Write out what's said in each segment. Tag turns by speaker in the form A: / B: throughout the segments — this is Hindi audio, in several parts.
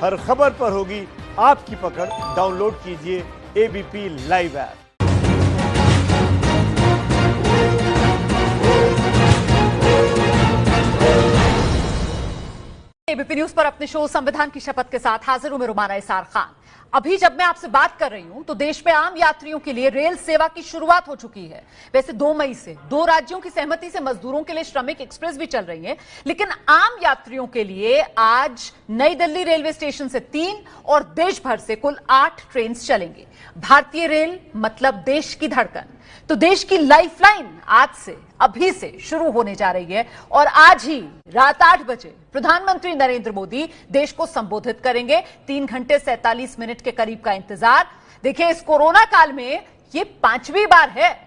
A: हर खबर पर होगी आपकी पकड़। डाउनलोड कीजिए ABP live app.
B: ABP news पर अपने शो संविधान की शपथ के साथ हाजिर हूं मैं रुमाना इसार खान। अभी जब मैं आपसे बात कर रही हूं तो देश में आम यात्रियों के लिए रेल सेवा की शुरुआत हो चुकी है। वैसे 2 मई से 2 राज्यों की सहमति से मजदूरों के लिए श्रमिक एक्सप्रेस भी चल रही है, लेकिन आम यात्रियों के लिए आज नई दिल्ली रेलवे स्टेशन से 3 और देश भर से कुल 8 ट्रेन चलेंगी। भारतीय रेल मतलब देश की धड़कन, तो देश की लाइफलाइन आज से अभी से शुरू होने जा रही है और आज ही रात 8 बजे प्रधानमंत्री नरेंद्र मोदी देश को संबोधित करेंगे। 3 घंटे 47 मिनट के करीब का इंतजार। देखिए, इस कोरोना काल में ये 5वीं बार है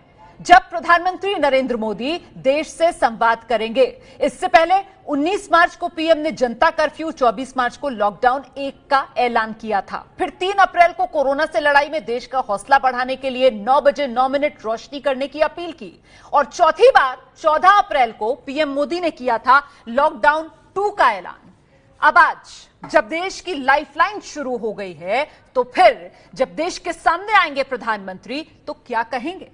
B: जब प्रधानमंत्री नरेंद्र मोदी देश से संवाद करेंगे। इससे पहले 19 मार्च को पीएम ने जनता कर्फ्यू, 24 मार्च को लॉकडाउन 1 का ऐलान किया था। फिर 3 अप्रैल को कोरोना से लड़ाई में देश का हौसला बढ़ाने के लिए 9 बजे 9 मिनट रोशनी करने की अपील की और चौथी बार 14 अप्रैल को पीएम मोदी ने किया था लॉकडाउन 2 का ऐलान। अब आज जब देश की लाइफलाइन शुरू हो गई है, तो फिर जब देश के सामने आएंगे प्रधानमंत्री तो क्या कहेंगे?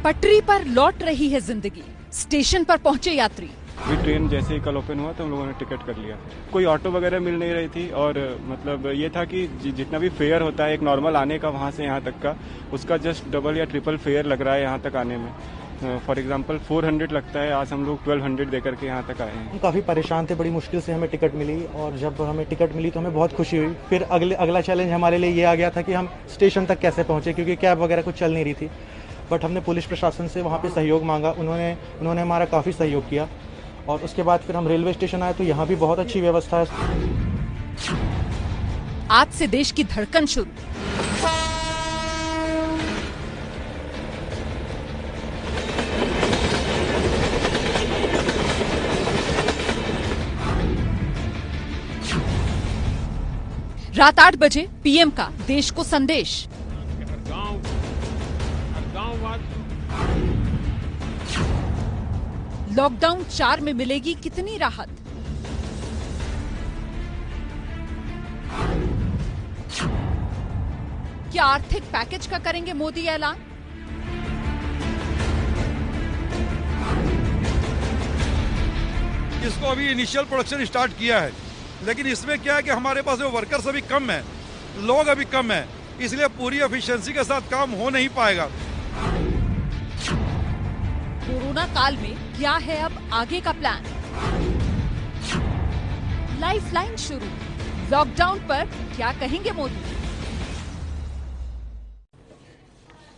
B: पटरी पर लौट रही है जिंदगी। स्टेशन पर पहुंचे यात्री।
C: भी ट्रेन जैसे ही कल ओपन हुआ तो हम लोगों ने टिकट कर लिया। कोई ऑटो वगैरह मिल नहीं रही थी और मतलब ये था कि जितना भी फेयर होता है एक नॉर्मल आने का वहाँ से यहाँ तक का, उसका जस्ट डबल या ट्रिपल फेयर लग रहा है यहाँ तक आने में। फॉर एग्जांपल 400 लगता है, आज हम लोग 1200 देकर के यहाँ तक आए हैं।
D: हम काफ़ी परेशान थे, बड़ी मुश्किल से हमें टिकट मिली और जब हमें टिकट मिली तो हमें बहुत खुशी हुई। फिर अगला चैलेंज हमारे लिए ये आ गया था कि हम स्टेशन तक कैसे पहुँचे, क्योंकि कैब वगैरह कुछ चल नहीं रही थी। बट हमने पुलिस प्रशासन से वहाँ पे सहयोग मांगा, उन्होंने हमारा काफ़ी सहयोग किया और उसके बाद फिर हम रेलवे स्टेशन आए तो यहाँ भी बहुत अच्छी व्यवस्था है।
B: आज से देश की धड़कन शुरू। रात 8 बजे पीएम का देश को संदेश। लॉकडाउन 4 में मिलेगी कितनी राहत? क्या आर्थिक पैकेज का करेंगे मोदी ऐलान?
E: इसको अभी इनिशियल प्रोडक्शन स्टार्ट किया है, लेकिन इसमें क्या है कि हमारे पास वर्कर्स अभी कम है, लोग अभी कम है, इसलिए पूरी एफिशिएंसी के साथ काम हो नहीं पाएगा।
B: कोरोना काल में क्या है अब आगे का प्लान? लाइफलाइन शुरू। लॉकडाउन पर क्या कहेंगे मोदी?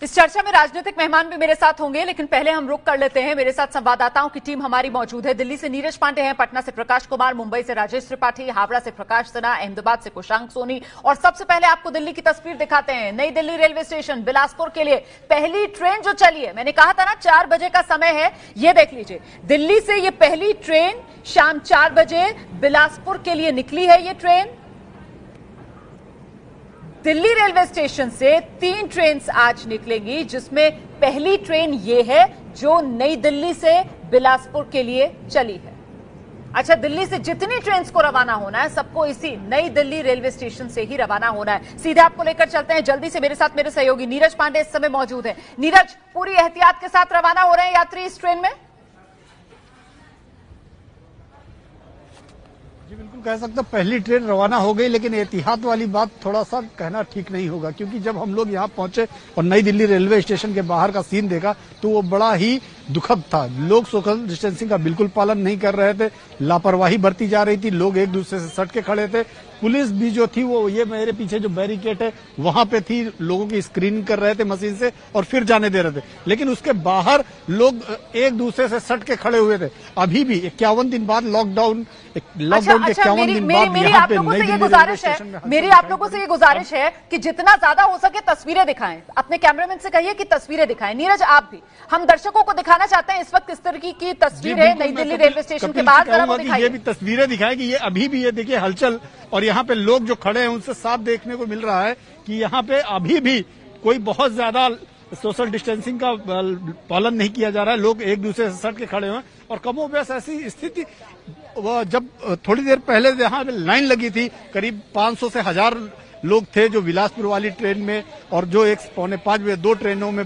B: इस चर्चा में राजनीतिक मेहमान भी मेरे साथ होंगे, लेकिन पहले हम रुक कर लेते हैं। मेरे साथ संवाददाताओं की टीम हमारी मौजूद है। दिल्ली से नीरज पांडे हैं, पटना से प्रकाश कुमार, मुंबई से राजेश त्रिपाठी, हावड़ा से प्रकाश सिन्हा, अहमदाबाद से कुशांक सोनी। और सबसे पहले आपको दिल्ली की तस्वीर दिखाते हैं। नई दिल्ली रेलवे स्टेशन बिलासपुर के लिए पहली ट्रेन जो चली है, मैंने कहा था ना 4 बजे का समय है, ये देख लीजिए। दिल्ली से ये पहली ट्रेन शाम 4 बजे बिलासपुर के लिए निकली है। ये ट्रेन दिल्ली रेलवे स्टेशन से 3 ट्रेन आज निकलेंगी, जिसमें पहली ट्रेन ये है जो नई दिल्ली से बिलासपुर के लिए चली है। अच्छा, दिल्ली से जितनी ट्रेन को रवाना होना है सबको इसी नई दिल्ली रेलवे स्टेशन से ही रवाना होना है। सीधे आपको लेकर चलते हैं जल्दी से। मेरे साथ मेरे सहयोगी नीरज पांडे इस समय मौजूद है। नीरज, पूरी एहतियात के साथ रवाना हो रहे हैं यात्री इस ट्रेन में?
F: जी बिल्कुल कह सकते हैं पहली ट्रेन रवाना हो गई, लेकिन एहतियात वाली बात थोड़ा सा कहना ठीक नहीं होगा, क्योंकि जब हम लोग यहाँ पहुंचे और नई दिल्ली रेलवे स्टेशन के बाहर का सीन देखा तो वो बड़ा ही दुखद था। लोग सोशल डिस्टेंसिंग का बिल्कुल पालन नहीं कर रहे थे, लापरवाही बरती जा रही थी, लोग एक दूसरे से सट के खड़े थे। पुलिस भी जो थी वो ये मेरे पीछे जो बैरिकेड है वहां पे थी, लोगों की स्क्रीनिंग कर रहे थे मशीन से और फिर जाने दे रहे थे। लेकिन उसके बाहर लोग एक दूसरे से सट के खड़े हुए थे। अभी भी 51 दिन बाद लॉकडाउन के 51 दिन बाद
B: मेरी आप लोगों से ये गुजारिश है, मेरी आप लोगों से ये गुजारिश है कि जितना ज्यादा हो सके तस्वीरें दिखाएं, अपने कैमरामैन से कहिए कि तस्वीरें दिखाएं। नीरज आप भी, हम दर्शकों को दिखाना चाहते हैं इस वक्त किस तरह की तस्वीर है नई दिल्ली रेलवे स्टेशन के बाहर, जरा वो दिखाइए।
F: ये भी तस्वीरें दिखाएं कि ये अभी भी ये देखिए हलचल, और यहाँ पे लोग जो खड़े हैं उनसे साफ देखने को मिल रहा है कि यहाँ पे अभी भी कोई बहुत ज्यादा सोशल डिस्टेंसिंग का पालन नहीं किया जा रहा है। लोग एक दूसरे से सट के खड़े हुए और कमोबेश ऐसी स्थिति जब थोड़ी देर पहले यहाँ पे लाइन लगी थी, करीब 500 से 1000 लोग थे जो बिलासपुर वाली ट्रेन में, और जो 4:45 बजे 2 ट्रेनों में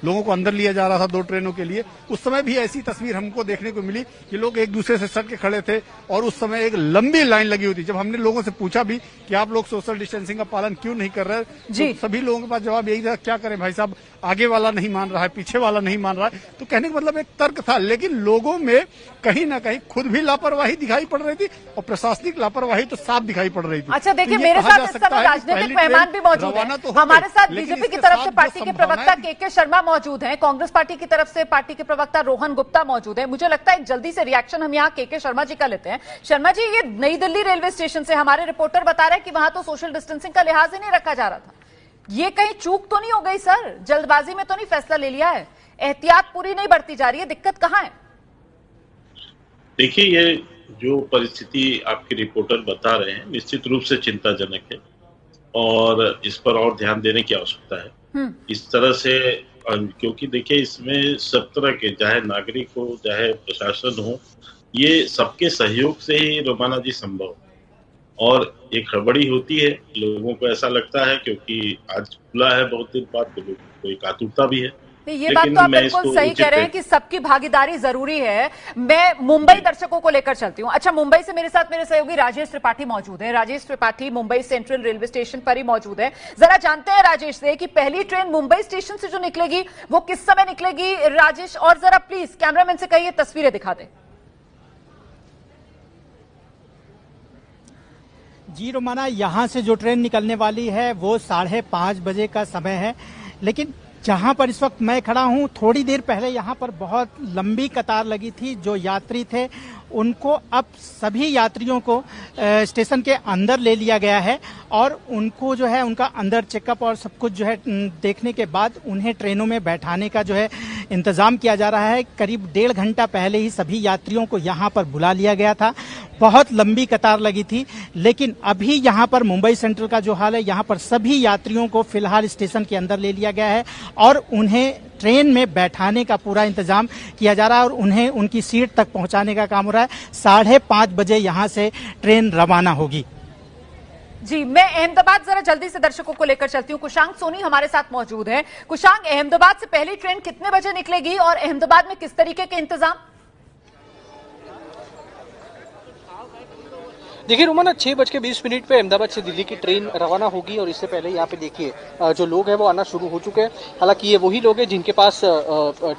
F: लोगों को अंदर लिया जा रहा था 2 ट्रेनों के लिए। उस समय भी ऐसी तस्वीर हमको देखने को मिली कि लोग एक दूसरे से सट के खड़े थे और उस समय एक लंबी लाइन लगी हुई थी। जब हमने लोगों से पूछा भी कि आप लोग सोशल डिस्टेंसिंग का पालन क्यों नहीं कर रहे, तो सभी लोगों के पास जवाब यही था, क्या करें भाई साहब, आगे वाला नहीं मान रहा है, पीछे वाला नहीं मान रहा है। तो कहने का मतलब एक तर्क था, लेकिन लोगों में कहीं ना कहीं खुद भी लापरवाही दिखाई पड़ रही थी और प्रशासनिक लापरवाही तो साफ दिखाई पड़ रही थी।
B: अच्छा देखिए, मेरे साथ इस समय राजनीतिक मेहमान भी मौजूद हैं। हमारे साथ बीजेपी की तरफ से पार्टी के प्रवक्ता के शर्मा मौजूद हैं, कांग्रेस पार्टी की तरफ से पार्टी के प्रवक्ता रोहन गुप्ता मौजूद है। मुझे लगता है जल्दी से रिएक्शन हम यहाँ के शर्मा जी का लेते हैं। शर्मा जी, ये नई दिल्ली रेलवे स्टेशन से हमारे रिपोर्टर बता रहे हैं कि वहां तो सोशल डिस्टेंसिंग का लिहाज ही नहीं रखा जा रहा था। ये कहीं चूक तो नहीं हो गई सर? जल्दबाजी में तो नहीं फैसला ले लिया है? एहतियात पूरी नहीं बरती जा रही है? दिक्कत कहां है?
G: देखिए, ये जो परिस्थिति आपके रिपोर्टर बता रहे हैं निश्चित रूप से चिंताजनक है और इस पर और ध्यान देने की आवश्यकता है। इस तरह से, क्योंकि देखिए इसमें सब तरह के, चाहे नागरिक हो चाहे प्रशासन हो, ये सबके सहयोग से ही रोमाना जी संभव। और एक हड़बड़ी होती है, लोगों को ऐसा लगता है क्योंकि आज खुला है बहुत दिन बाद, तो कोई आतुरता भी है।
B: ये बात तो आप बिल्कुल सही कह रहे हैं कि सबकी भागीदारी जरूरी है। मैं मुंबई दर्शकों को लेकर चलती हूं। अच्छा, मुंबई से मेरे साथ मेरे सहयोगी राजेश त्रिपाठी मौजूद है। Rajesh Tripathi Mumbai central railway station पर ही मौजूद है। जरा जानते हैं राजेश से कि पहली ट्रेन मुंबई स्टेशन से जो निकलेगी वो किस समय निकलेगी राजेश, और जरा प्लीज कैमरामैन से कहिए तस्वीरें दिखा दे।
H: जी रोमाना, यहाँ से जो ट्रेन निकलने वाली है वो 5:30 बजे का समय है, लेकिन जहां पर इस वक्त मैं खड़ा हूं, थोड़ी देर पहले यहाँ पर बहुत लंबी कतार लगी थी। जो यात्री थे उनको, अब सभी यात्रियों को स्टेशन के अंदर ले लिया गया है और उनको जो है उनका अंदर चेकअप और सब कुछ जो है देखने के बाद उन्हें ट्रेनों में बैठाने का जो है इंतजाम किया जा रहा है। करीब 1.5 घंटा पहले ही सभी यात्रियों को यहाँ पर बुला लिया गया था। बहुत लंबी कतार लगी थी, लेकिन अभी यहाँ पर मुंबई सेंट्रल का जो हाल है, यहाँ पर सभी यात्रियों को फिलहाल स्टेशन के अंदर ले लिया गया है और उन्हें ट्रेन में बैठाने का पूरा इंतजाम किया जा रहा है और उन्हें उनकी सीट तक पहुंचाने का काम हो रहा है। 5:30 बजे यहाँ से ट्रेन रवाना होगी।
B: जी, मैं अहमदाबाद जरा जल्दी से दर्शकों को लेकर चलती हूँ। कुशांक सोनी हमारे साथ मौजूद है। कुशांक, अहमदाबाद से पहली ट्रेन कितने बजे निकलेगी और अहमदाबाद में किस तरीके के इंतजाम?
I: देखिए रोमाना, 6:20 पे अहमदाबाद से दिल्ली की ट्रेन रवाना होगी और इससे पहले यहाँ पे देखिए जो लोग हैं वो आना शुरू हो चुके हैं। हालांकि ये वही लोग हैं जिनके पास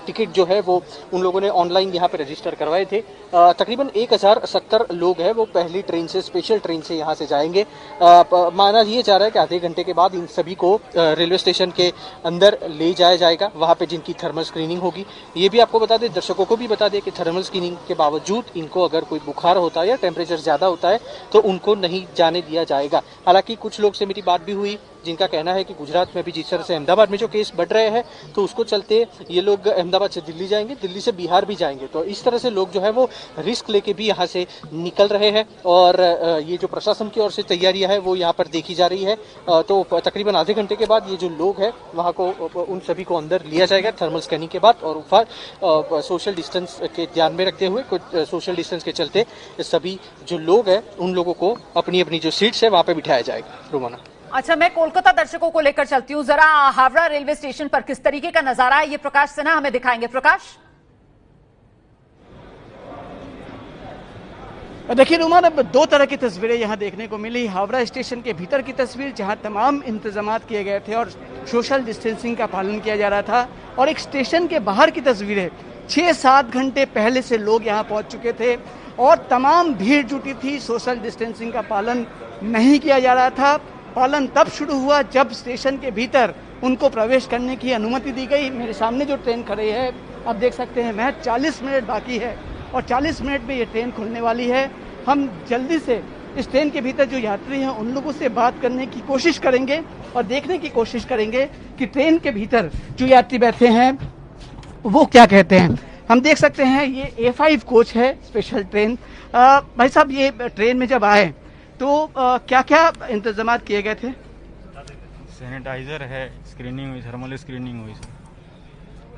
I: टिकट जो है वो उन लोगों ने ऑनलाइन यहाँ पे रजिस्टर करवाए थे। तकरीबन 1070 लोग हैं वो पहली ट्रेन से, स्पेशल ट्रेन से यहाँ से जाएंगे। माना ये जा रहा है कि आधे घंटे के बाद इन सभी को रेलवे स्टेशन के अंदर ले जाया जाएगा, वहाँ पे जिनकी थर्मल स्क्रीनिंग होगी। ये भी आपको बता दें, दर्शकों को भी बता दें कि थर्मल स्क्रीनिंग के बावजूद इनको अगर कोई बुखार होता है या टेम्परेचर ज्यादा होता है तो उनको नहीं जाने दिया जाएगा। हालांकि कुछ लोग से मेरी बात भी हुई जिनका कहना है कि गुजरात में भी जिस तरह से अहमदाबाद में जो केस बढ़ रहे हैं तो उसको चलते ये लोग अहमदाबाद से दिल्ली जाएंगे, दिल्ली से बिहार भी जाएंगे। तो इस तरह से लोग जो है वो रिस्क लेके भी यहाँ से निकल रहे हैं और ये जो प्रशासन की ओर से तैयारियां है वो यहाँ पर देखी जा रही है। तो तकरीबन आधे घंटे के बाद ये जो लोग हैं वहाँ को, उन सभी को अंदर लिया जाएगा थर्मल स्कैनिंग के बाद और सोशल डिस्टेंस के ध्यान में रखते हुए, कुछ सोशल डिस्टेंस के चलते सभी जो लोग हैं उन लोगों को अपनी अपनी जो सीट्स है वहाँ पे बिठाया जाएगा। रोमाना,
B: अच्छा, मैं कोलकाता दर्शकों को लेकर चलती हूँ। जरा हावड़ा रेलवे स्टेशन पर किस तरीके का नजारा है ये प्रकाश सिन्हा हमें दिखाएंगे। प्रकाश।
J: देखिए रुमान, अब 2 तरह की तस्वीरें यहाँ देखने को मिली। हावड़ा स्टेशन के भीतर की तस्वीर जहाँ तमाम इंतजामात किए गए थे और सोशल डिस्टेंसिंग का पालन किया जा रहा था, और एक स्टेशन के बाहर की तस्वीरें 6-7 घंटे पहले से लोग यहाँ पहुँच चुके थे और तमाम भीड़ जुटी थी। सोशल डिस्टेंसिंग का पालन नहीं किया जा रहा था। पालन तब शुरू हुआ जब स्टेशन के भीतर उनको प्रवेश करने की अनुमति दी गई। मेरे सामने जो ट्रेन खड़ी है आप देख सकते हैं, महज 40 मिनट बाकी है और 40 मिनट में ये ट्रेन खुलने वाली है। हम जल्दी से इस ट्रेन के भीतर जो यात्री हैं उन लोगों से बात करने की कोशिश करेंगे और देखने की कोशिश करेंगे कि ट्रेन के भीतर जो यात्री बैठे हैं वो क्या कहते हैं। हम देख सकते हैं ये A5 कोच है, स्पेशल ट्रेन। भाई साहब, ये ट्रेन में जब आए तो क्या क्या इंतजाम किए गए थे?
K: सैनिटाइजर है, स्क्रीनिंग हुई, थर्मल स्क्रीनिंग हुई।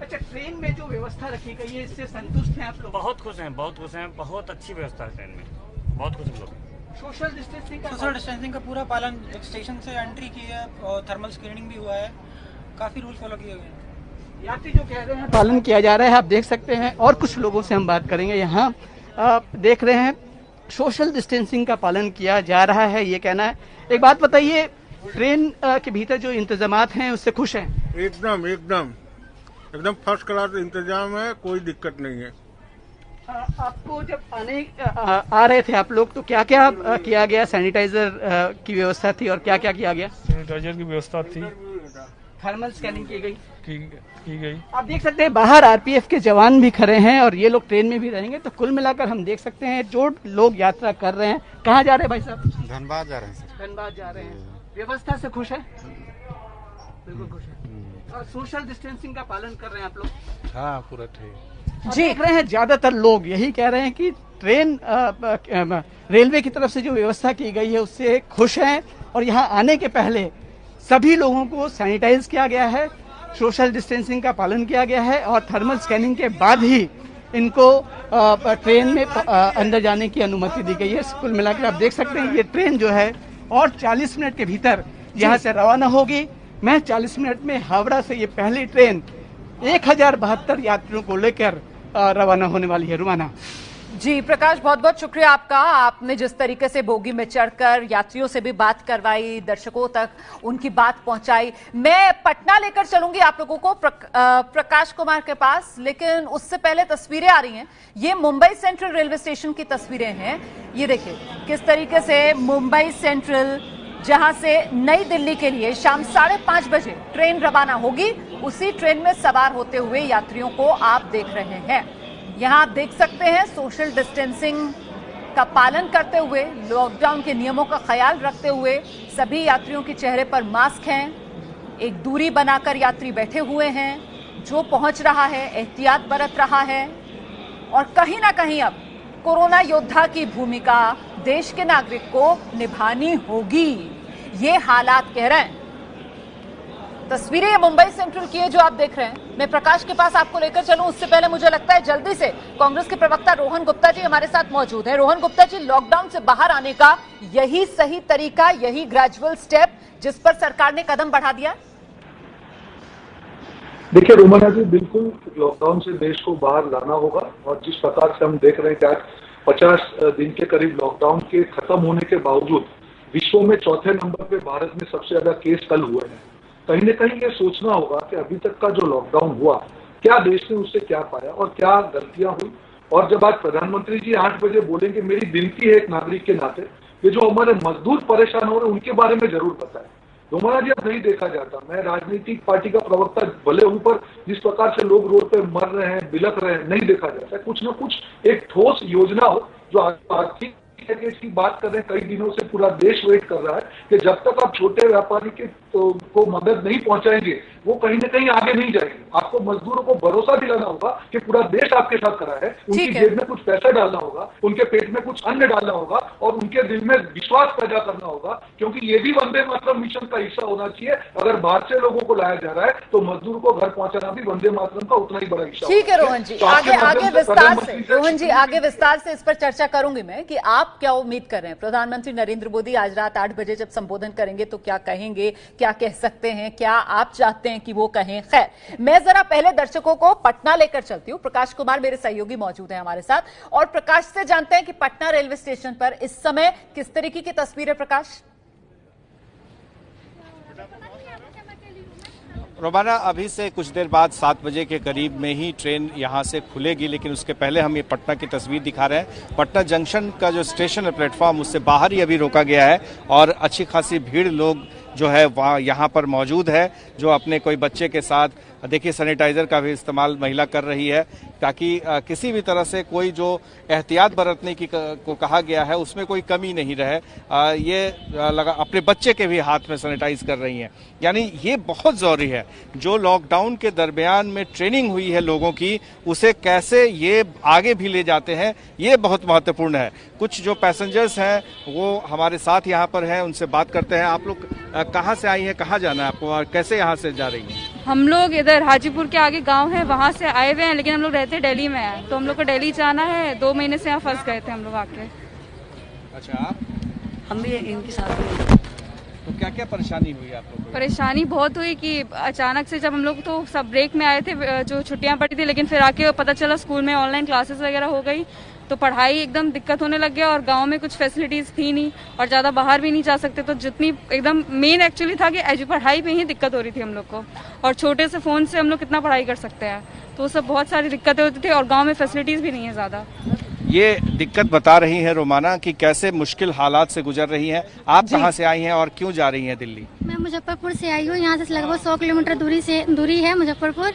J: अच्छा, ट्रेन में जो व्यवस्था रखी गई है इससे संतुष्ट हैं आप लोग?
K: बहुत खुश हैं, बहुत खुश हैं। बहुत अच्छी व्यवस्था है ट्रेन में, बहुत खुश लोग।
J: सोशल डिस्टेंसिंग
H: का पूरा पालन, स्टेशन से एंट्री की है और थर्मल स्क्रीनिंग भी हुआ है, काफी रूल फॉलो किए गए हैं।
J: यात्री जो कह रहे हैं पालन किया जा रहा है, आप देख सकते हैं। और कुछ लोगों से हम बात करेंगे। यहाँ देख रहे हैं सोशल डिस्टेंसिंग का पालन किया जा रहा है, ये कहना है। एक बात बताइए, ट्रेन के भीतर जो इंतजामात हैं उससे खुश हैं?
L: एकदम एकदम एकदम फर्स्ट क्लास इंतजाम है, कोई दिक्कत नहीं है।
J: आपको जब आ रहे थे आप लोग तो क्या क्या किया गया? सैनिटाइजर की व्यवस्था थी और क्या क्या किया गया?
K: सैनिटाइजर की व्यवस्था थी,
J: थर्मल स्कैनिंग की गई।
K: आप
J: देख सकते हैं बाहर आरपीएफ के जवान भी खड़े हैं और ये लोग ट्रेन में भी रहेंगे। तो कुल मिलाकर हम देख सकते हैं जो लोग यात्रा कर रहे हैं। कहाँ जा रहे हैं भाई साहब?
L: धनबाद जा रहे हैं सर।
J: धनबाद जा रहे हैं। व्यवस्था से खुश है? बिल्कुल खुश है। और सोशल डिस्टेंसिंग का पालन कर रहे हैं आप लोग?
L: हाँ, पूरा ठीक।
J: देख रहे हैं ज्यादातर लोग यही कह रहे हैं कि ट्रेन रेलवे की तरफ से जो व्यवस्था की गई है उससे खुश हैं। और यहाँ आने के पहले सभी लोगों को सैनिटाइज किया गया है, सोशल डिस्टेंसिंग का पालन किया गया है और थर्मल स्कैनिंग के बाद ही इनको ट्रेन में अंदर जाने की अनुमति दी गई है। कुल मिलाकर आप देख सकते हैं ये ट्रेन जो है और 40 मिनट के भीतर यहाँ से रवाना होगी। मैं 40 मिनट में हावड़ा से ये पहली ट्रेन 1072 यात्रियों को लेकर रवाना होने वाली है। रुमाना
B: जी, प्रकाश, बहुत बहुत शुक्रिया आपका। आपने जिस तरीके से बोगी में चढ़कर यात्रियों से भी बात करवाई, दर्शकों तक उनकी बात पहुंचाई। मैं पटना लेकर चलूंगी आप लोगों को प्रकाश कुमार के पास, लेकिन उससे पहले तस्वीरें आ रही हैं। ये मुंबई सेंट्रल रेलवे स्टेशन की तस्वीरें हैं। ये देखिए किस तरीके से मुंबई सेंट्रल, जहां से नई दिल्ली के लिए शाम 5:30 बजे ट्रेन रवाना होगी, उसी ट्रेन में सवार होते हुए यात्रियों को आप देख रहे हैं। यहां आप देख सकते हैं सोशल डिस्टेंसिंग का पालन करते हुए, लॉकडाउन के नियमों का ख्याल रखते हुए सभी यात्रियों के चेहरे पर मास्क हैं। एक दूरी बनाकर यात्री बैठे हुए हैं। जो पहुंच रहा है एहतियात बरत रहा है और कहीं ना कहीं अब कोरोना योद्धा की भूमिका देश के नागरिक को निभानी होगी, ये हालात कह रहे हैं। तस्वीरें मुंबई सेंट्रल की है जो आप देख रहे हैं। मैं प्रकाश के पास आपको लेकर चलूं उससे पहले मुझे लगता है जल्दी से कांग्रेस के प्रवक्ता रोहन गुप्ता जी हमारे साथ मौजूद हैं। रोहन गुप्ता जी, लॉकडाउन से बाहर आने का यही सही तरीका, यही ग्रेजुअल स्टेप जिस पर सरकार ने कदम बढ़ा दिया?
M: देखिए रोमाना जी, बिल्कुल लॉकडाउन से देश को बाहर लाना होगा और जिस प्रकार से हम देख रहे हैं कि आज 50 दिन के करीब लॉकडाउन के खत्म होने के बावजूद विश्व में चौथे नंबर पे भारत में सबसे ज्यादा केस कल हुए हैं। कहीं न कहीं ये सोचना होगा कि अभी तक का जो लॉकडाउन हुआ, क्या देश ने उससे क्या पाया और क्या गलतियां हुई। और जब आज प्रधानमंत्री जी 8 बजे बोलेंगे, मेरी विनती है एक नागरिक के नाते, ये जो हमारे मजदूर परेशान हो रहे हैं उनके बारे में जरूर बताएं। रोमाना जी, अब नहीं देखा जाता, मैं राजनीतिक पार्टी का प्रवक्ता भले हूं, पर जिस प्रकार से लोग रोड पे मर रहे हैं, बिलख रहे हैं, नहीं देखा जाता। कुछ न कुछ एक ठोस योजना हो जो आर्थिक पैकेज की बात कर रहे हैं। कई दिनों से पूरा देश वेट कर रहा है कि जब तक आप छोटे व्यापारी को मदद नहीं पहुंचाएंगे वो कहीं न कहीं आगे नहीं जाएंगे। आपको मजदूरों को भरोसा दिलाना होगा कि पूरा देश आपके साथ खड़ा है। उनकी जेब में कुछ पैसा डालना होगा, उनके पेट में कुछ अन्न डालना होगा और उनके दिल में विश्वास पैदा करना होगा, क्योंकि ये भी वंदे मातरम मिशन का हिस्सा होना चाहिए। अगर बाहर से लोगों को लाया जा रहा है तो मजदूर को घर पहुंचाना भी वंदे मातरम का उतना ही बड़ा हिस्सा।
B: ठीक है रोहन जी, आगे विस्तार से, रोहन जी आगे विस्तार से इस पर चर्चा करूंगी मैं कि आप क्या उम्मीद कर रहे हैं। प्रधानमंत्री नरेंद्र मोदी आज रात 8 बजे जब संबोधन करेंगे तो क्या कहेंगे, क्या कह सकते हैं, क्या आप चाहते हैं कि वो कहें? खैर, मैं जरा पहले दर्शकों को पटना लेकर चलती हूँ। प्रकाश कुमार मेरे सहयोगी मौजूद हैं हमारे साथ और प्रकाश से जानते हैं कि पटना रेलवे स्टेशन पर इस समय किस तरीके की तस्वीर है। प्रकाश,
A: रोमाना, अभी से कुछ देर बाद 7 बजे के करीब में ही ट्रेन यहाँ से खुलेगी, लेकिन उसके पहले हम ये पटना की तस्वीर दिखा रहे हैं। पटना जंक्शन का जो स्टेशन है, प्लेटफॉर्म, उससे बाहर ही अभी रोका गया है और अच्छी खासी भीड़ लोग जो है वहाँ यहाँ पर मौजूद है, जो अपने कोई बच्चे के साथ, देखिए सैनिटाइजर का भी इस्तेमाल महिला कर रही है ताकि किसी भी तरह से कोई जो एहतियात बरतने की को कहा गया है उसमें कोई कमी नहीं रहे। ये लगा अपने बच्चे के भी हाथ में सैनिटाइज कर रही हैं। यानी ये बहुत ज़रूरी है, जो लॉकडाउन के दरमियान में ट्रेनिंग हुई है लोगों की, उसे कैसे ये आगे भी ले जाते हैं, ये बहुत महत्वपूर्ण है। कुछ जो पैसेंजर्स हैं वो हमारे साथ यहाँ पर हैं, उनसे बात करते हैं। आप लोग कहाँ से आई हैं, कहाँ जाना है आपको और कैसे यहाँ से जा रही हैं?
N: हम लोग इधर हाजीपुर के आगे गांव है, वहाँ से आए हुए हैं, लेकिन हम लोग रहते दिल्ली में हैं, तो हम लोग को दिल्ली जाना है। 2 महीने से यहाँ फंस गए थे हम लोग आके। अच्छा, आप?
O: हम भी इनके साथ हैं।
A: तो क्या क्या परेशानी हुई आप लोगों को?
N: परेशानी बहुत हुई कि अचानक से जब हम लोग तो सब ब्रेक में आए थे, जो छुट्टियां पड़ी थी, लेकिन फिर आके पता चला स्कूल में ऑनलाइन क्लासेस वगैरह हो गई, तो पढ़ाई एकदम दिक्कत होने लग गया और गांव में कुछ फैसिलिटीज थी नहीं और ज्यादा बाहर भी नहीं जा सकते, तो जितनी एकदम मेन एक्चुअली था कि पढ़ाई में ही दिक्कत हो रही थी हम लोग को, और छोटे से फोन से हम लोग कितना पढ़ाई कर सकते हैं, तो सब बहुत सारी दिक्कतें होती थी और गांव में फैसिलिटीज भी नहीं है ज्यादा।
A: ये दिक्कत बता रही है रोमाना कि कैसे मुश्किल हालात से गुजर रही हैं। आप कहाँ से आई हैं और क्यों जा रही हैं दिल्ली?
P: मैं मुजफ्फरपुर से आई हूँ, यहाँ से लगभग 100 किलोमीटर दूरी है मुजफ्फरपुर,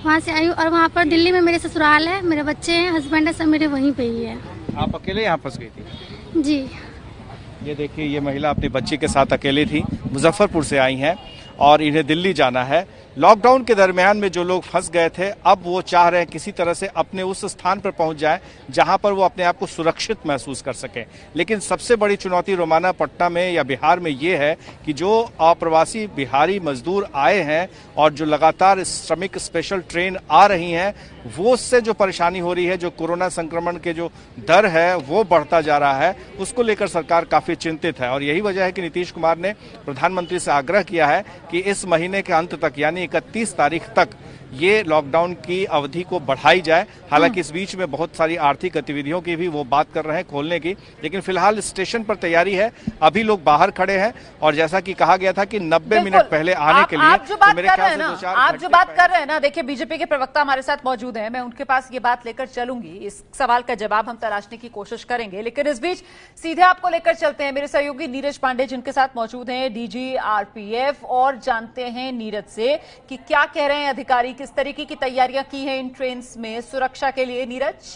P: वहाँ से आई हूँ। और वहाँ पर दिल्ली में मेरे ससुराल है, मेरे बच्चे हैं, हस्बैंड है, सब मेरे वहीं पे ही है।
A: आप अकेले यहाँ फंस गई थी?
P: जी।
A: ये देखिए, ये महिला अपनी बच्ची के साथ अकेले थी, मुजफ्फरपुर से आई हैं और इन्हें दिल्ली जाना है। लॉकडाउन के दरमियान में जो लोग फंस गए थे, अब वो चाह रहे हैं किसी तरह से अपने उस स्थान पर पहुंच जाएं जहां पर वो अपने आप को सुरक्षित महसूस कर सकें। लेकिन सबसे बड़ी चुनौती रोमाना पटना में या बिहार में ये है कि जो अप्रवासी बिहारी मजदूर आए हैं और जो लगातार श्रमिक स्पेशल ट्रेन आ रही हैं, वो उससे जो परेशानी हो रही है, जो कोरोना संक्रमण के जो दर है वो बढ़ता जा रहा है, उसको लेकर सरकार काफी चिंतित है। और यही वजह है कि नीतीश कुमार ने प्रधानमंत्री से आग्रह किया है कि इस महीने के अंत तक, यानी 31 तारीख तक ये लॉकडाउन की अवधि को बढ़ाई जाए। हालांकि इस बीच में बहुत सारी आर्थिक गतिविधियों की भी वो बात कर रहे हैं खोलने की, लेकिन फिलहाल स्टेशन पर तैयारी है, अभी लोग बाहर खड़े हैं और जैसा कि कहा गया था कि 90 मिनट पहले आने के लिए,
B: आप जो बात
A: मेरे
B: कर
A: ख्याल
B: रहे हैं
A: से
B: ना, आप जो बात कर रहे हैं ना, देखिए बीजेपी के प्रवक्ता हमारे साथ मौजूद हैं, मैं उनके पास ये बात लेकर चलूंगी, इस सवाल का जवाब हम तलाशने की कोशिश करेंगे, लेकिन इस बीच सीधे आपको लेकर चलते हैं मेरे सहयोगी नीरज पांडे, जिनके साथ मौजूद हैं डीजी आरपीएफ, और जानते हैं नीरज से कि क्या कह रहे हैं अधिकारी, किस तरीके की तैयारियां की हैं इन ट्रेन्स में सुरक्षा के लिए। नीरज,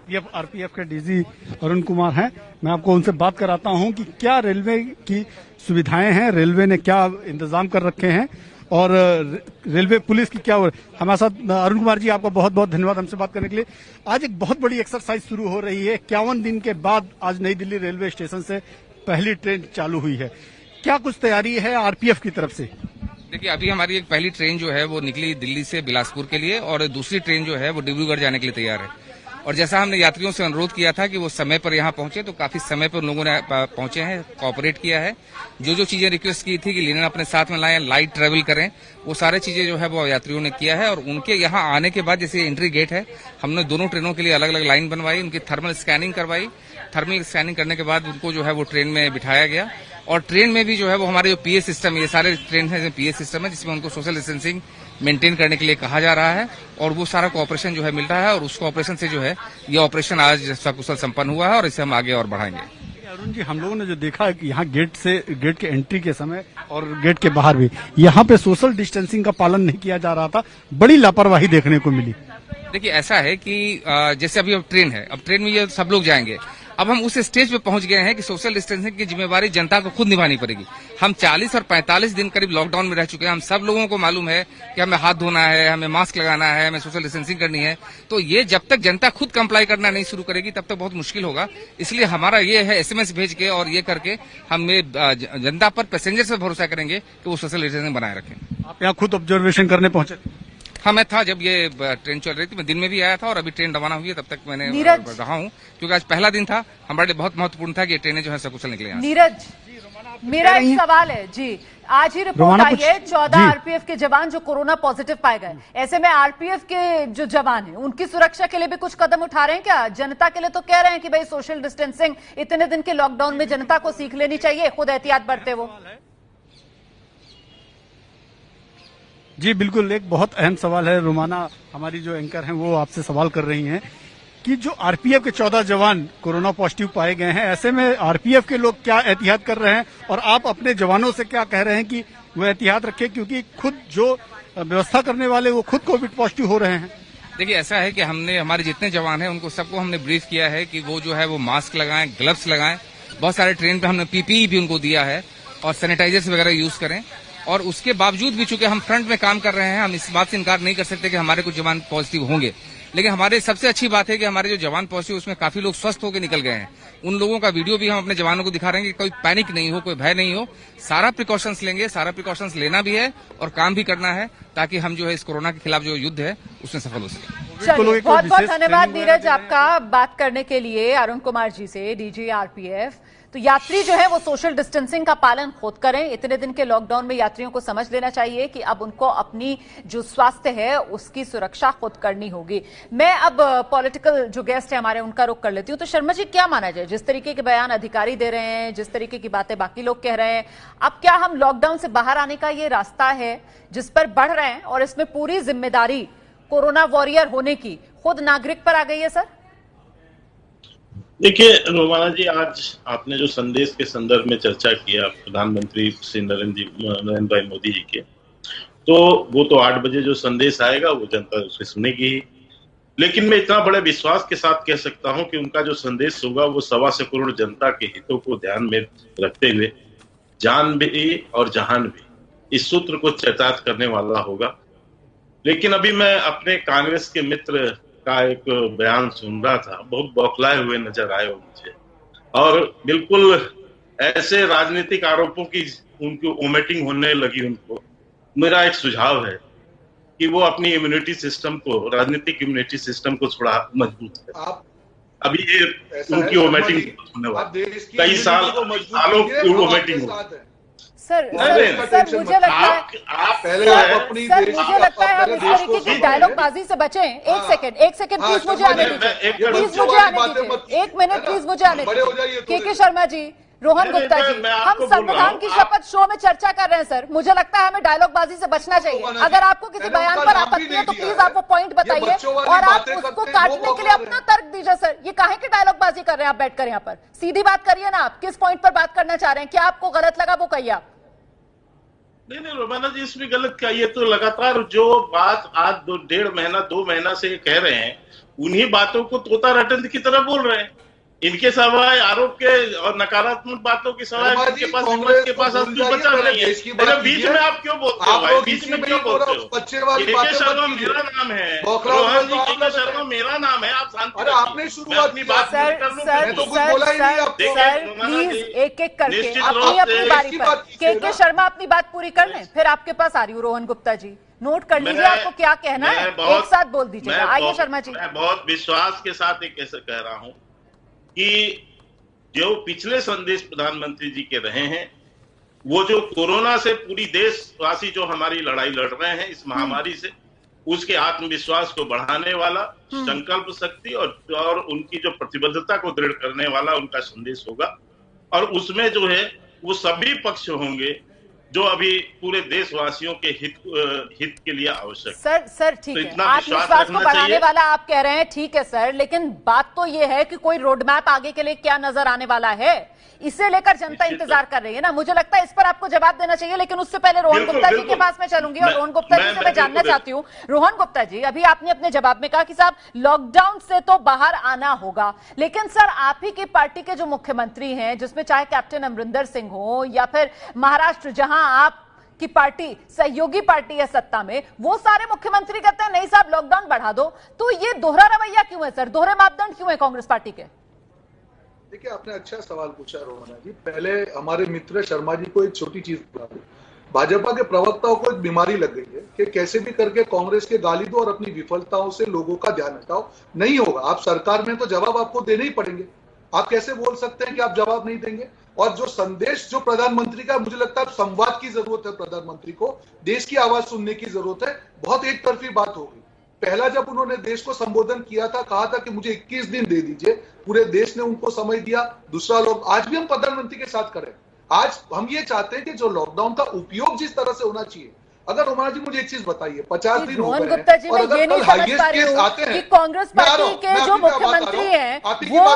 F: ये आरपीएफ के डीजी अरुण कुमार हैं, मैं आपको उनसे बात कराता हूं कि क्या रेलवे की सुविधाएं हैं, रेलवे ने क्या इंतजाम कर रखे हैं और रेलवे पुलिस की क्या। हमारे साथ अरुण कुमार जी, आपका बहुत बहुत धन्यवाद हमसे बात करने के लिए। आज एक बहुत बड़ी एक्सरसाइज शुरू हो रही है, 51 दिन के बाद आज नई दिल्ली रेलवे स्टेशन से पहली ट्रेन चालू हुई है, क्या कुछ तैयारी है आरपीएफ की तरफ से?
Q: देखिए, अभी हमारी एक पहली ट्रेन जो है वो निकली दिल्ली से बिलासपुर के लिए और दूसरी ट्रेन जो है वो डिब्रूगढ़ जाने के लिए तैयार है। और जैसा हमने यात्रियों से अनुरोध किया था कि वो समय पर यहाँ पहुंचे, तो काफी समय पर लोगों ने पहुंचे हैं, कोऑपरेट किया है। जो चीजें रिक्वेस्ट की थी कि लेना अपने साथ में लाएं, लाइट ट्रेवल करें, वो सारे चीजें जो है वो यात्रियों ने किया है। और उनके यहाँ आने के बाद, जैसे एंट्री गेट है, हमने दोनों ट्रेनों के लिए अलग अलग लाइन बनवाई, उनकी थर्मल स्कैनिंग करवाई। थर्मल स्कैनिंग करने के बाद उनको जो है वो ट्रेन में बिठाया गया। और ट्रेन में भी जो है वो हमारे जो पीए सिस्टम, ये सारे ट्रेन है पीए सिस्टम है, जिसमें उनको सोशल डिस्टेंसिंग मेंटेन करने के लिए कहा जा रहा है और वो सारा कोऑपरेशन जो है मिल रहा है। और उस कोऑपरेशन से जो है ये ऑपरेशन आज सकुशल संपन्न हुआ है और इसे हम आगे और बढ़ाएंगे।
F: अरुण जी, हम लोगों ने जो देखा है कि यहाँ गेट के एंट्री के समय और गेट के बाहर भी यहाँ पे सोशल डिस्टेंसिंग का पालन नहीं किया जा रहा था, बड़ी लापरवाही देखने को मिली।
Q: देखिए, ऐसा है कि जैसे अभी अब ट्रेन है, अब ट्रेन में ये सब लोग जाएंगे, अब हम उस स्टेज पे पहुंच गए हैं कि सोशल डिस्टेंसिंग की जिम्मेवारी जनता को खुद निभानी पड़ेगी। हम 40 और 45 दिन करीब लॉकडाउन में रह चुके हैं, हम सब लोगों को मालूम है कि हमें हाथ धोना है, हमें मास्क लगाना है, हमें सोशल डिस्टेंसिंग करनी है। तो ये जब तक जनता खुद कंप्लाई करना नहीं शुरू करेगी तब तक बहुत मुश्किल होगा। इसलिए हमारा ये है एसएमएस भेज के और ये करके हम जनता पर, पैसेंजर से भरोसा करेंगे कि वो सोशल डिस्टेंसिंग बनाए रखें।
F: आप यहाँ खुद ऑब्जर्वेशन करने पहुंचे?
Q: हाँ, मैं था जब ये ट्रेन चल रही थी, मैं दिन में भी आया था और अभी ट्रेन रवाना हुई है तब तक मैंने रहा हूँ, क्योंकि आज पहला दिन था, हमारे लिए बहुत महत्वपूर्ण था कि ये ट्रेनें जो है सकुशल निकले।
B: नीरज, मेरा एक सवाल है जी, आज ही रिपोर्ट आई है 14 आरपीएफ के जवान जो कोरोना पॉजिटिव पाए गए। ऐसे में आरपीएफ के जो जवान हैं उनकी सुरक्षा के लिए भी कुछ कदम उठा रहे हैं क्या? जनता के लिए तो कह रहे हैं कि भाई सोशल डिस्टेंसिंग इतने दिन के लॉकडाउन में जनता को सीख लेनी चाहिए, खुद एहतियात बरते वो।
F: जी बिल्कुल, एक बहुत अहम सवाल है। रोमाना हमारी जो एंकर हैं वो आपसे सवाल कर रही हैं कि जो आरपीएफ के 14 जवान कोरोना पॉजिटिव पाए गए हैं, ऐसे में आरपीएफ के लोग क्या एहतियात कर रहे हैं और आप अपने जवानों से क्या कह रहे हैं कि वो एहतियात रखें, क्योंकि खुद जो व्यवस्था करने वाले वो खुद कोविड पॉजिटिव हो रहे हैं?
Q: देखिए, ऐसा है कि हमने हमारे जितने जवान हैं उनको सबको हमने ब्रीफ किया है कि वो जो है वो मास्क लगाएं, ग्लव्स लगाएं। बहुत सारे ट्रेन पे हमने पीपीई भी उनको दिया है और सैनिटाइजर्स वगैरह यूज करें। और उसके बावजूद भी चूंकि हम फ्रंट में काम कर रहे हैं, हम इस बात से इनकार नहीं कर सकते कि हमारे कुछ जवान पॉजिटिव होंगे, लेकिन हमारे सबसे अच्छी बात है कि हमारे जो जवान पॉजिटिव उसमें काफी लोग स्वस्थ होकर निकल गए हैं। उन लोगों का वीडियो भी हम अपने जवानों को दिखा रहे हैं कि कोई पैनिक नहीं हो, कोई भय नहीं हो, सारा प्रिकॉशंस लेंगे, सारा प्रिकॉशंस लेना भी है और काम भी करना है ताकि हम जो है इस कोरोना के खिलाफ जो युद्ध है उसमें सफल हो सके।
B: चलिए, बहुत बहुत धन्यवाद नीरज आपका बात करने के लिए। अरुण कुमार जी से, डीजी आरपीएफ। तो यात्री जो है वो सोशल डिस्टेंसिंग का पालन खुद करें। इतने दिन के लॉकडाउन में यात्रियों को समझ लेना चाहिए कि अब उनको अपनी जो स्वास्थ्य है उसकी सुरक्षा खुद करनी होगी। मैं अब पॉलिटिकल जो गेस्ट है हमारे उनका रुख कर लेती हूँ। तो शर्मा जी, क्या माना जाए, जिस तरीके के बयान अधिकारी दे रहे हैं, जिस तरीके की बातें बाकी लोग कह रहे हैं, अब क्या हम लॉकडाउन से बाहर आने का ये रास्ता है जिस पर बढ़ रहे हैं और इसमें पूरी जिम्मेदारी कोरोना वॉरियर होने की खुद नागरिक पर आ गई है? सर
G: देखिए रोमाना जी, आज आपने जो संदेश के संदर्भ में चर्चा किया प्रधानमंत्री श्री नरेंद्र भाई मोदी जी के, तो वो तो 8 बजे जो संदेश आएगा वो जनता उसे सुनेगी ही। लेकिन मैं इतना बड़े विश्वास के साथ कह सकता हूं कि उनका जो संदेश होगा वो 1.25 करोड़ जनता के हितों को ध्यान में रखते हुए जान भी और जहान भी, इस सूत्र को चरितार्थ करने वाला होगा। लेकिन अभी मैं अपने कांग्रेस के मित्र का एक बयान सुन रहा था, बहुत बौखलाए हुए नजर आए मुझे, और बिल्कुल ऐसे राजनीतिक आरोपों की उनकी ओमिटिंग होने लगी उनको। मेरा एक सुझाव है कि वो अपनी इम्यूनिटी सिस्टम को, राजनीतिक इम्यूनिटी सिस्टम को थोड़ा मजबूत करें। अभी ये उनकी ओमिटिंग होने वाली, कई सालों की ओमिटिंग हो।
B: सर मुझे लगता है हम इस तरीके की डायलॉगबाजी से बचें। एक सेकंड प्लीज मुझे आने दीजिए, एक मिनट प्लीज मुझे आने दीजिए। के शर्मा जी, रोहन गुप्ता जी, हम संविधान की शपथ शो में चर्चा कर रहे हैं सर। मुझे लगता है हमें डायलॉगबाजी से बचना चाहिए। अगर आपको किसी बयान पर आपत्ति है तो प्लीज आप वो पॉइंट बताइए और आप उसको काटने के लिए अपना तर्क दीजिए। सर, ये काहे की डायलॉगबाजी कर रहे हैं आप बैठकर यहाँ पर? सीधी बात करिए ना, आप किस पॉइंट पर बात करना चाह रहे हैं? क्या आपको गलत लगा वो कहिए आप।
G: नहीं रोमाना जी, इसमें गलत क्या, ये तो लगातार जो बात आज 2 महीना से कह रहे हैं उन्हीं बातों को तोता रटन की तरह बोल रहे हैं। इनके सवाए आरोप के और नकारात्मक बातों के सवाए इनके पास बचा नहीं है। बीच में आप क्यों बोलते हो? बीच में क्यों बोलते हो? के शर्मा मेरा नाम है, रोहन जी के शर्मा मेरा नाम है। आप शांति, आपने शुरुआत अपनी बात
B: प्लीज एक करके अपनी बारी पर के शर्मा अपनी बात पूरी कर लें, फिर आपके पास आ रही हूँ। रोहन गुप्ता जी, नोट कर लीजिए आपको क्या कहना है, एक साथ बोल दीजिएगा। आइए शर्मा जी।
G: मैं बहुत विश्वास के साथ एक ऐसे कह रहा हूँ कि जो पिछले संदेश प्रधानमंत्री जी के रहे हैं, वो जो कोरोना से पूरी देशवासी जो हमारी लड़ाई लड़ रहे हैं इस महामारी से, उसके आत्मविश्वास को बढ़ाने वाला, संकल्प शक्ति और उनकी जो प्रतिबद्धता को दृढ़ करने वाला उनका संदेश होगा। और उसमें जो है वो सभी पक्ष होंगे जो अभी पूरे देशवासियों के हित के लिए आवश्यक।
B: सर ठीक है, आत्मविश्वास को बढ़ाने वाला आप कह रहे हैं, ठीक है सर, लेकिन बात तो ये है कि कोई रोड मैप आगे के लिए क्या नजर आने वाला है, इसे लेकर जनता इंतजार कर रही है ना। मुझे लगता है इस पर आपको जवाब देना चाहिए। लेकिन उससे पहले रोहन गुप्ता जी के पास मैं चलूंगी और रोहन गुप्ता जी से मैं जानना चाहती हूँ। रोहन गुप्ता जी, अभी आपने अपने जवाब में कहा कि साहब लॉकडाउन से तो बाहर आना होगा, लेकिन सर आप ही की पार्टी के जो मुख्यमंत्री हैं, जिसमें चाहे कैप्टन अमरिंदर सिंह हो या फिर महाराष्ट्र जहां आप की पार्टी सहयोगी पार्टी है सत्ता में, वो सारे मुख्यमंत्री कहते हैं नहीं साहब लॉकडाउन बढ़ा दो। तो ये दोहरा रवैया क्यों है सर? दोहरे मापदंड क्यों है कांग्रेस पार्टी के?
M: देखिए, आपने अच्छा सवाल पूछा रोहना जी। पहले हमारे मित्र शर्मा जी को एक छोटी चीज बता दूं, भाजपा के प्रवक्ताओं को एक बीमारी लग गई है कि कैसे भी करके कांग्रेस के गाली दो और अपनी विफलताओं से लोगों का ध्यान हटाओ। नहीं होगा, आप सरकार में तो जवाब आपको देने ही पड़ेंगे। आप कैसे बोल सकते हैं कि आप जवाब नहीं देंगे? और जो संदेश जो प्रधानमंत्री का, मुझे लगता है संवाद की जरूरत है, प्रधानमंत्री को देश की आवाज सुनने की जरूरत है। बहुत एक तरफी बात हो गई। पहला जब उन्होंने देश को संबोधन किया था, कहा था कि मुझे 21 दिन दे दीजिए, पूरे देश ने उनको समय दिया। दूसरा लोग आज भी हम प्रधानमंत्री के साथ करें। आज हम ये चाहते हैं कि जो लॉकडाउन का उपयोग जिस तरह से होना चाहिए, अगर रोमाना जी मुझे एक चीज बताइए, 50 दिन हो गए
B: गुप्ता जी,
M: हैं और अगर कल हाईएस्ट केस आते हैं
B: कि कांग्रेस पार्टी के जो मुख्यमंत्री हैं वो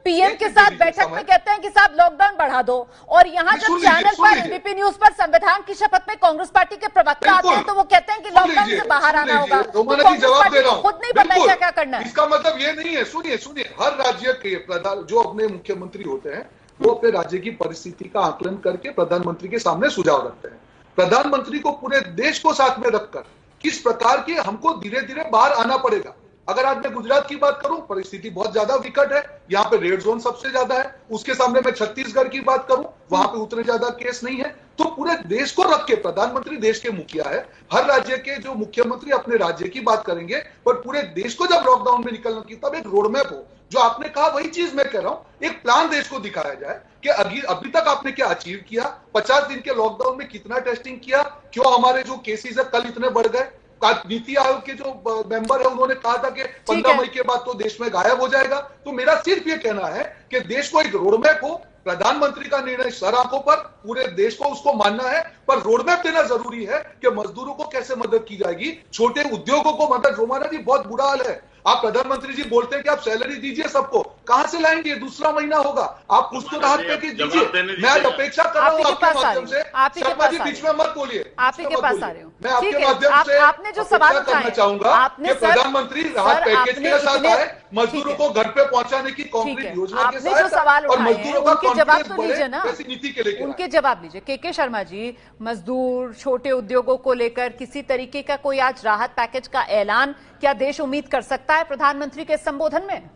B: पीएम के साथ बैठक में कहते हैं कि साहब लॉकडाउन बढ़ा दो, और यहाँ जब चैनल पर एबीपी न्यूज पर संविधान की शपथ में कांग्रेस पार्टी के प्रवक्ता आते हैं तो वो कहते हैं कि लॉकडाउन से बाहर आना होगा।
M: रोमाना जी जवाब दे रहा हूँ,
B: खुद नहीं पता क्या क्या करना है।
M: इसका मतलब ये नहीं है, सुनिए, हर राज्य के प्रधान जो अपने मुख्यमंत्री होते हैं वो अपने राज्य की परिस्थिति का आकलन करके प्रधानमंत्री के सामने सुझाव रखते हैं। प्रधानमंत्री को पूरे देश को साथ में रखकर किस प्रकार की हमको धीरे धीरे बाहर आना पड़ेगा। अगर आज मैं गुजरात की बात करूं, परिस्थिति बहुत ज्यादा विकट है, यहाँ पे रेड जोन सबसे ज्यादा है। उसके सामने मैं छत्तीसगढ़ की बात करूं, वहां पे उतने ज्यादा केस नहीं है। तो पूरे देश को रख के प्रधानमंत्री देश के मुखिया है, हर राज्य के जो मुख्यमंत्री अपने राज्य की बात करेंगे, पर पूरे देश को जब लॉकडाउन में निकलना की तब एक रोड मैप हो, जो आपने कहा वही चीज मैं कह रहा हूं, एक प्लान देश को दिखाया जाए कि अभी तक आपने क्या अचीव किया, 50 दिन के लॉकडाउन में कितना टेस्टिंग किया, क्यों हमारे जो केसेस है कल इतने बढ़ गए। नीति आयोग के जो मेंबर है उन्होंने कहा था कि 15 मई के बाद तो देश में गायब हो जाएगा। तो मेरा सिर्फ ये कहना है कि देश को एक रोडमैप हो, प्रधानमंत्री का निर्णय सर आंखों पर, पूरे देश को उसको मानना है, पर रोडमैप देना जरूरी है कि मजदूरों को कैसे मदद की जाएगी, छोटे उद्योगों को मदद। रोमाना जी बहुत बुरा हाल है, आप प्रधानमंत्री जी बोलते हैं कि आप सैलरी दीजिए सबको, कहां से लाएंगे? दूसरा महीना होगा, आप कुछ तो राहत पैकेज दीजिए। मैं आज अपेक्षा कर रहा हूं आपके माध्यम से, शर्मा जी बीच में मत बोलिए,
B: आप ही के पास आ रहे हो।
M: मैं आपके माध्यम से
B: आपने जो सवाल
M: करना चाहूंगा कि प्रधानमंत्री राहत पैकेज के साथ आए, मजदूरों को घर पे पहुंचाने की कॉन्क्रीट योजना के साथ, और मजदूरों का कॉन्फिडेंस बढ़े, ऐसी नीति के लेकर
B: उनके जवाब लीजिए। के शर्मा जी, मजदूर, छोटे उद्योगों को लेकर किसी तरीके का कोई आज राहत पैकेज का ऐलान क्या देश उम्मीद कर सकता है प्रधानमंत्री के संबोधन में?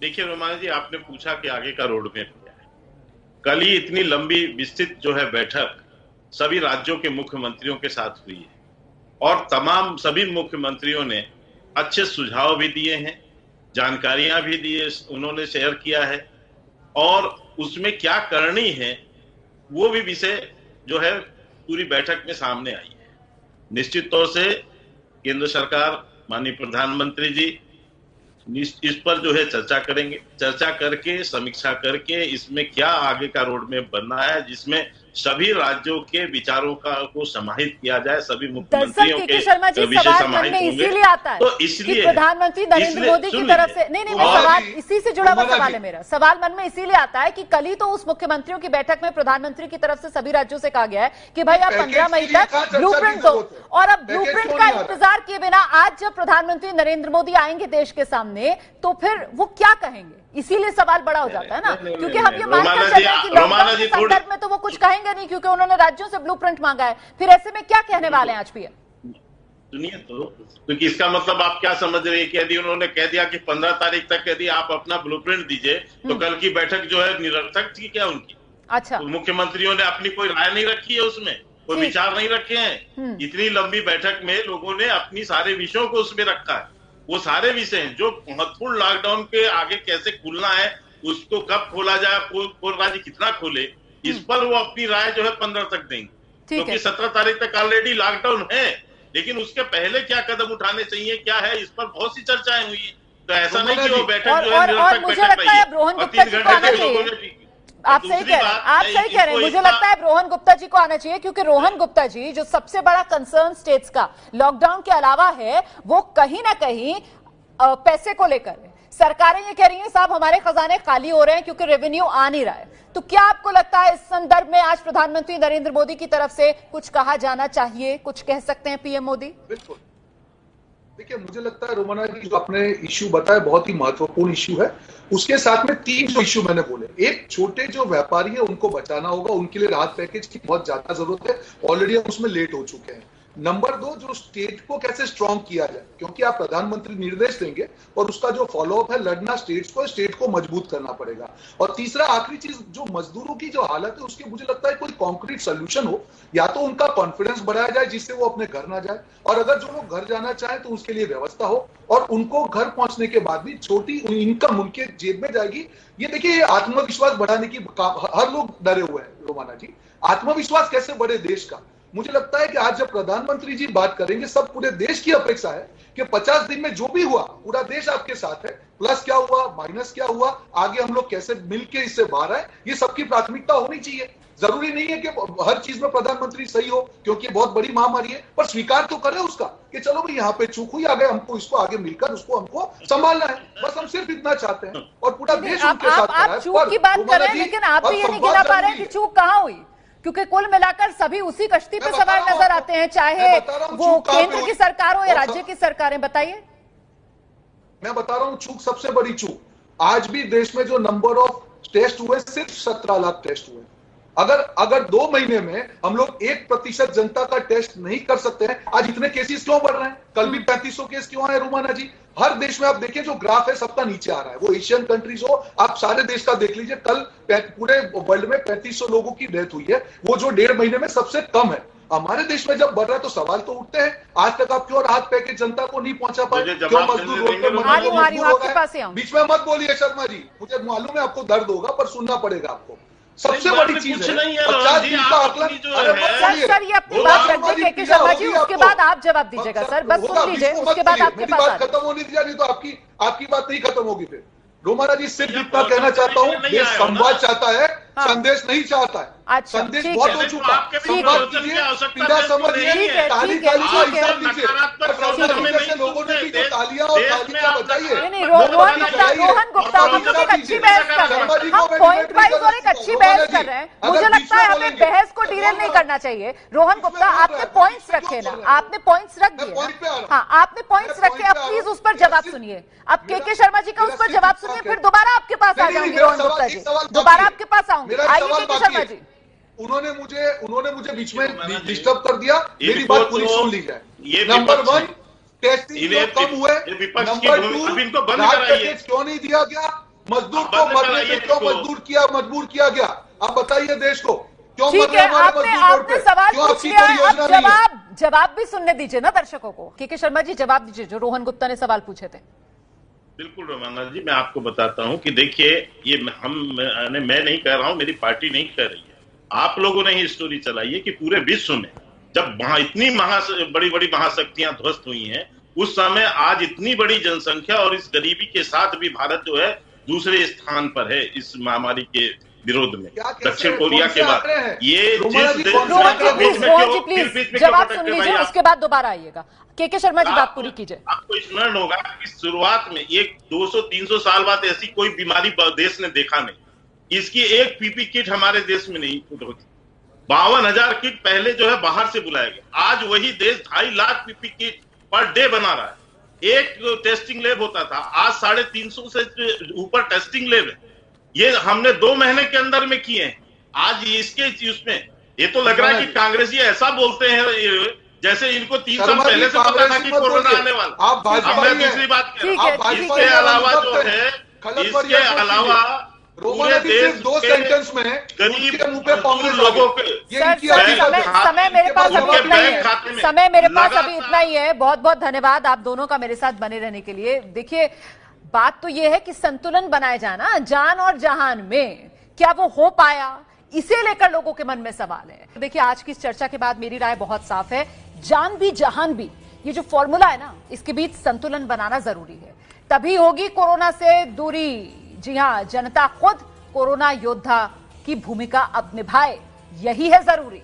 G: देखिए रोमाना जी, आपने पूछा कि आगे का रोड मैप क्या है। कल ही इतनी लंबी विस्तृत जो है बैठक सभी राज्यों के मुख्यमंत्रियों के साथ हुई है, और तमाम सभी मुख्यमंत्रियों ने अच्छे सुझाव भी दिए हैं, जानकारियां भी दी है, उन्होंने शेयर किया है, और उसमें क्या करनी है वो भी विषय जो है पूरी बैठक में सामने आई है। निश्चित तौर से केंद्र सरकार, माननीय प्रधानमंत्री जी इस पर जो है चर्चा करेंगे, चर्चा करके समीक्षा करके इसमें क्या आगे का रोड मैप बनना है, जिसमें सभी राज्यों के विचारों को समाहित किया जाए, सभी मुख्यमंत्रियों के विषय समाहित होंगे।
B: इसीलिए आता है
G: तो इसलिए
B: प्रधानमंत्री नरेंद्र मोदी की तरफ से नहीं, सवाल इसी से जुड़ा हुआ सवाल है मेरा। सवाल मन में इसीलिए आता है कि कल ही तो उस मुख्यमंत्रियों की बैठक में प्रधानमंत्री की तरफ से सभी राज्यों से कहा गया है कि भाई आप 15 मई तक ब्लूप्रिंट दो, और अब ब्लूप्रिंट का इंतजार किए बिना आज जब प्रधानमंत्री नरेंद्र मोदी आएंगे देश के सामने तो फिर वो क्या कहेंगे? इसीलिए सवाल बड़ा हो जाता है ना, क्योंकि हम ये मानकर चल रहे हैं कि लॉकडाउन के संदर्भ में तो वो कुछ कहेंगे नहीं, क्योंकि उन्होंने राज्यों से ब्लूप्रिंट मांगा है। फिर ऐसे में क्या कहने वाले हैं आज पीएम?
G: सुनिए तो, क्योंकि इसका मतलब आप क्या समझ रहे हैं कि यदि उन्होंने कह दिया कि 15 तारीख तक यदि आप अपना ब्लूप्रिंट दीजिए तो कल की बैठक जो है निरर्थक थी क्या उनकी?
B: अच्छा,
G: तो मुख्यमंत्रियों ने अपनी कोई राय नहीं रखी है, उसमें कोई विचार नहीं रखे हैं। इतनी लंबी बैठक में लोगों ने अपनी सारे विषयों को उसमें रखा है। वो सारे विषय हैं जो महत्वपूर्ण, लॉकडाउन के आगे कैसे खुलना है, उसको कब खोला जाए, कौन राज्य कितना खोले, इस पर वो अपनी राय जो है 15 तक देंगे, क्योंकि 17 तारीख तक ऑलरेडी लॉकडाउन है। लेकिन उसके पहले क्या कदम उठाने चाहिए, क्या है, इस पर बहुत सी चर्चाएं हुई है। तो ऐसा नहीं कि वो बैठक जो है निरर्थक बैठक रही है, और 3 घंटे के लोगों ने
B: आप सही कह रहे हैं, मुझे लगता है रोहन गुप्ता जी को आना चाहिए, क्योंकि रोहन गुप्ता जी जो सबसे बड़ा कंसर्न स्टेट्स का लॉकडाउन के अलावा है वो कहीं ना कहीं पैसे को लेकर है। सरकारें ये कह रही हैं साहब हमारे खजाने खाली हो रहे हैं क्योंकि रेवेन्यू आ नहीं रहा है। तो क्या आपको लगता है इस संदर्भ में आज प्रधानमंत्री नरेंद्र मोदी की तरफ से कुछ कहा जाना चाहिए, कुछ कह सकते हैं पीएम मोदी?
M: बिल्कुल, देखिए मुझे लगता है रोमाना जी जो आपने इश्यू बताया बहुत ही महत्वपूर्ण इश्यू है। उसके साथ में 3 जो इश्यू मैंने बोले, एक छोटे जो व्यापारी है उनको बचाना होगा, उनके लिए राहत पैकेज की बहुत ज्यादा जरूरत है, ऑलरेडी हम उसमें लेट हो चुके हैं। नंबर 2, जो स्टेट को कैसे स्ट्रांग किया जाए, क्योंकि आप प्रधानमंत्री निर्देश देंगे और उसका जो फॉलोअप है लड़ना स्टेट को मजबूत करना पड़ेगा। और तीसरा आखिरी चीज, जो मजदूरों की जो हालत है उसके मुझे लगता है कोई कॉन्क्रीट सोल्यूशन हो, या तो उनका कॉन्फिडेंस बढ़ाया जाए जिससे वो अपने घर ना जाए, और अगर जो लोग घर जाना चाहे तो उसके लिए व्यवस्था हो, और उनको घर पहुंचने के बाद भी छोटी इनकम उनके जेब में जाएगी। ये देखिए, ये आत्मविश्वास बढ़ाने की हर लोग डरे हुए हैं रोमाना जी। आत्मविश्वास कैसे बढ़े देश का? मुझे लगता है कि आज जब प्रधानमंत्री जी बात करेंगे, सब पूरे देश की अपेक्षा है कि 50 दिन में जो भी हुआ पूरा देश आपके साथ है, प्लस क्या हुआ, माइनस क्या हुआ, आगे हम लोग कैसे मिलके इससे बाहर आए, ये सबकी प्राथमिकता होनी चाहिए। जरूरी नहीं है कि हर चीज में प्रधानमंत्री सही हो, क्योंकि बहुत बड़ी महामारी है, पर स्वीकार तो करे उसका कि चलो भाई यहाँ पे चूक हुई, आगे हमको इसको आगे मिलकर उसको हमको संभालना है। बस हम सिर्फ इतना चाहते हैं और पूरा देश उनके साथ खड़ा है।
B: आप चूक की बात कर रहे हैं, लेकिन आप भी ये नहीं गिना पा रहे हैं कि चूक कहां हुई, क्योंकि कुल मिलाकर सभी उसी कश्ती पे सवार नजर आते हैं, चाहे वो केंद्र की सरकार हो या राज्य की सरकारें। बताइए।
M: मैं बता रहा हूं, चूक सबसे बड़ी चूक, आज भी देश में जो नंबर ऑफ टेस्ट हुए सिर्फ 17 लाख टेस्ट हुए। अगर 2 महीने में हम लोग 1% जनता का टेस्ट नहीं कर सकते हैं, आज इतने केसेस क्यों बढ़ रहे हैं? कल भी 3500 केस क्यों आए रुमाना जी? हर देश में आप देखिए जो ग्राफ है सबका नीचे आ रहा है, वो एशियन कंट्रीज हो, आप सारे देश का देख लीजिए, कल पूरे वर्ल्ड में 3500 लोगों की डेथ हुई है, वो जो 1.5 महीने में सबसे कम है। हमारे देश में जब बढ़ रहा है तो सवाल तो उठते हैं, आज तक आप क्यों राहत पैकेज जनता को नहीं पहुंचा पाए? क्यों मजदूर रोड पर मजबूर हो रहे हैं? बीच में मत बोलिए शर्मा जी, मुझे मालूम है आपको दर्द होगा, पर सुनना पड़ेगा आपको। सबसे बड़ी चीज है 50 दिन का आकलन।
B: सर ये अपनी बात रख दें के शर्मा जी, उसके बाद आप जवाब दीजिएगा। सर बस सुन लीजिए, उसके बाद आपके पास
M: बात खत्म होनी दीजिए, नहीं तो आपकी बात नहीं खत्म होगी। फिर रोमाना जी सिर्फ इतना कहना चाहता हूँ, ये संवाद चाहता है, संदेश नहीं चाहता है।
B: अच्छा,
M: संदेश बहुत हो चुका, संवाद कीजिए, पीड़ा समझिए, ताली ताली का हिसाब लीजिए। लोगों ने भी जो तालियां और तालियां बजाइए।
B: नहीं, रोहन गुप्ता, हम लोग एक अच्छी बहस कर रहे हैं, हम पॉइंट वाइज और एक अच्छी बहस कर रहे हैं। मुझे लगता है हमें बहस को डिरेल नहीं करना चाहिए। रोहन गुप्ता, आपने पॉइंट्स रखे ना, आपने पॉइंट्स रख दिए। हाँ, आपने पॉइंट्स रखे, अब प्लीज उस पर जवाब सुनिए। अब के शर्मा जी का उस पर जवाब सुनिए, फिर दोबारा आपके पास आ जाऊंगी रोहन गुप्ता जी, दोबारा आपके पास आऊंगी। आइए के शर्मा जी।
M: उन्होंने मुझे बीच में डिस्टर्ब कर दिया, मेरी बात पूरी सुन ली जाए। नंबर 1, टेस्टिंग कम हुए। नंबर 2, राहत पैकेज क्यों नहीं दिया गया? मजदूर को मरने पे क्यों मजबूर किया गया? आप बताइए देश को क्यों?
B: ठीक है, आपने सवाल पूछ लिया, अब जवाब भी सुनने दीजिए ना दर्शकों को। के शर्मा जी जवाब दीजिए जो रोहन गुप्ता ने सवाल पूछे थे।
G: बिल्कुल रोमाना जी, मैं आपको बताता हूं कि देखिए, ये मैं नहीं कह रहा हूं, मेरी पार्टी नहीं कह रही है, आप लोगों ने ही स्टोरी चलाई है कि पूरे विश्व में जब इतनी बड़ी बड़ी महाशक्तियां ध्वस्त हुई हैं, उस समय आज इतनी बड़ी जनसंख्या और इस गरीबी के साथ भी भारत जो है दूसरे स्थान पर है इस महामारी के विरोध में, दक्षिण कोरिया के बाद। ये
B: जवाब सुन लीजिए, उसके बाद दोबारा आइएगा। के शर्मा जी बात पूरी कीजिए।
G: आपको स्मरण होगा कि शुरुआत में ये 200-300 साल बाद ऐसी कोई बीमारी देश ने देखा नहीं। इसकी एक पीपी किट हमारे देश में नहीं होती। 52,000 किट पहले जो है बाहर से बुलाया गया। आज वही देश 2.5 lakh PP kit per day बना रहा है। एक टेस्टिंग लैब होता था, आज 350 से ऊपर टेस्टिंग लैब है। ये हमने 2 महीने के अंदर में किए हैं। आज इसके उसमें ये तो लग रहा है कि कांग्रेसी ऐसा बोलते हैं जैसे इनको 3 साल पहले से पता था कि कोरोना आने वाला।
M: आप
G: मैं दूसरी बात कर रहा हूं, इसके अलावा जो है, इसके अलावा पूरे देश
M: 2 सेंटेंस में
G: गरीब
M: के मुंह पे कांग्रेस
G: लोगों के
B: समय मेरे पास अभी इतना ही है, समय मेरे पास अभी इतना ही है। बहुत बहुत धन्यवाद आप दोनों का मेरे साथ बने रहने के लिए। देखिए, बात तो ये है कि संतुलन बनाए जाना जान और जहान में, क्या वो हो पाया, इसे लेकर लोगों के मन में सवाल है। देखिए, आज की इस चर्चा के बाद मेरी राय बहुत साफ है, जान भी जहान भी, ये जो फॉर्मूला है ना, इसके बीच संतुलन बनाना जरूरी है, तभी होगी कोरोना से दूरी। जी हां, जनता खुद कोरोना योद्धा की भूमिका अब निभाए, यही है जरूरी।